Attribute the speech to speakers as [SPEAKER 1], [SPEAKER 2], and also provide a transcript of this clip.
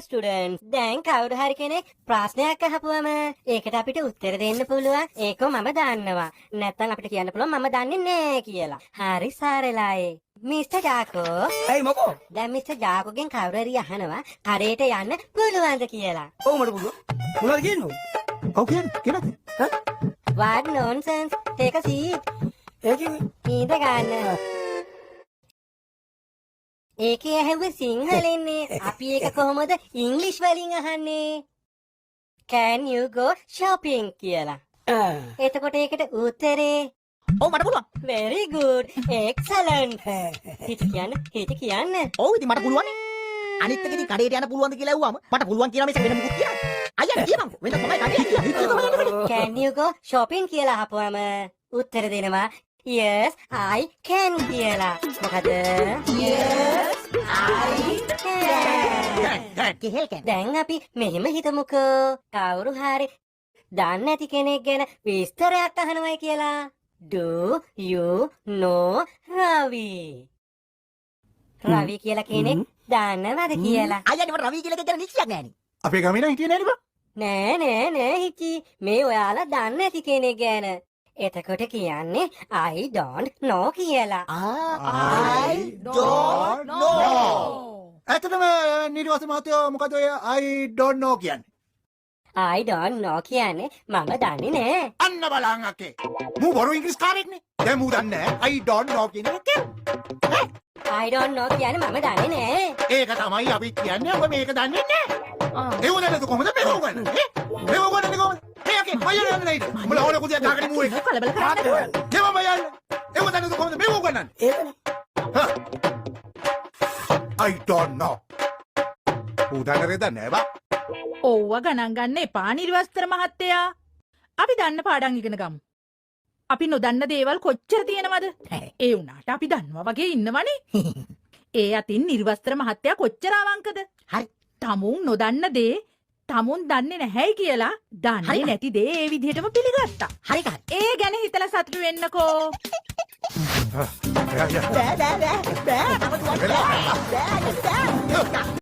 [SPEAKER 1] Students. දැන් කවුරු හරි කෙනෙක් ප්‍රශ්නයක් අහපුවම ඒකට අපිට උත්තර දෙන්න පුළුවන්. ඒක මම දන්නවා. නැත්නම් අපිට කියන්න පුළුවන් මම දන්නේ නෑ කියලා. හරි සරලයි. මිස්ටර් ජාකෝ.
[SPEAKER 2] ඇයි මොකෝ?
[SPEAKER 1] දැන් මිස්ටර් ජාකෝගෙන් කවුරු හරි අහනවා කඩේට යන්න පුළුවන්ද කියලා.
[SPEAKER 2] ඔව් මට පුළුවන්. මොනවද කියන්නේ? ඔව් කියන්නේ.
[SPEAKER 1] What nonsense. Take a seat. ඉඳ ගන්න. ඒකේ ඇහුවේ සිංහලෙන්නේ. අපි ඒක කොහොමද ඉංග්‍රීසි වලින් අහන්නේ? Can you go shopping කියලා. එතකොට ඒකට උත්තරේ
[SPEAKER 3] ඔව් මට පුළුවන්.
[SPEAKER 1] very good. excellent. හිත කියන්න.
[SPEAKER 3] ඔව් ඉතින් මට පුළුවන්. අනිත් එක ඉතින් කඩේට යන්න පුළුවන්ද කියලා ඇහුවාම මට පුළුවන් කියලා මේක වෙන මොකුත් කියන්න. අයියා කියපන්කෝ. වෙන තමයි කඩේ කියන්නේ.
[SPEAKER 1] Can you go shopping කියලා අහපුවම උත්තර දෙනවා yes I can කියලා. මොකද yes I can. දැන් අපි මෙහෙම හිතමුකෝ. කවුරු හරි දන්නේ නැති කෙනෙක් ගැන විස්තරයක් අහනවයි කියලා. Do you know Ravi? රවි කියලා කෙනෙක් දන්නවද කියලා.
[SPEAKER 3] අයියා මට රවි කියලා කියන නිශ්චයක් නෑනේ.
[SPEAKER 2] අපේ ගමේ නම් හිටියේ නෑනේ බා.
[SPEAKER 1] නෑ හිචි. මේ ඔයාලා දන්නේ නැති කෙනෙක් ගැන. එතකොට කියන්නේ I don't know කියලා.
[SPEAKER 3] I don't know.
[SPEAKER 2] ඇත්තටම නිර්වාස මහත්තයෝ මොකද ඔය I don't know කියන්නේ?
[SPEAKER 1] I don't know කියන්නේ මම දන්නේ නෑ.
[SPEAKER 2] අන්න බලන්න අක්කේ. මූ බොරු ඉංග්‍රීසි කාරෙක්නේ. දැන් මූ දන්නේ නෑ I don't know කියන එක.
[SPEAKER 1] I don't know කියන්නේ මම දන්නේ නෑ.
[SPEAKER 2] ඒක තමයි අපි කියන්නේ. ඔබ මේක දන්නේ නෑ. ඒ උදේට කොහොමද මේක උගන්නන්නේ? මේක උගන්නන්නේ කොහොමද? මේකේ අයියෝ යන්නේ නැයිද? උඹලා ඕන කුදියක් ගහගෙන මූ එක.
[SPEAKER 3] කලබල කරන්න.
[SPEAKER 2] දෙමම යන්න. ඒ උදේට කොහොමද මේක උගන්නන්නේ? I don't know. උදාහරණයක් දන්නේ බා.
[SPEAKER 4] ඕව ගණන් ගන්න එපා නිර්වස්තර මහත්තයා. අපි දන්න පාඩම් ඉගෙන ගමු. අපි නොදන්න දේවල් කොච්චර තියෙනවද? ඒ වුණාට අපි දන්නවා වගේ ඉන්නවනේ. ඒ අතින් නිර්වස්තර මහත්තයා කොච්චර අවංකද?
[SPEAKER 3] හරි.
[SPEAKER 4] තමුන් නොදන්න දේ තමුන් දන්නේ නැහැයි කියලා දන්නේ නැති දේ ඒ විදිහටම පිළිගත්තා.
[SPEAKER 3] හරි.
[SPEAKER 4] ඒ ගැන හිතලා සතුටු වෙන්නකෝ.
[SPEAKER 3] බෑ.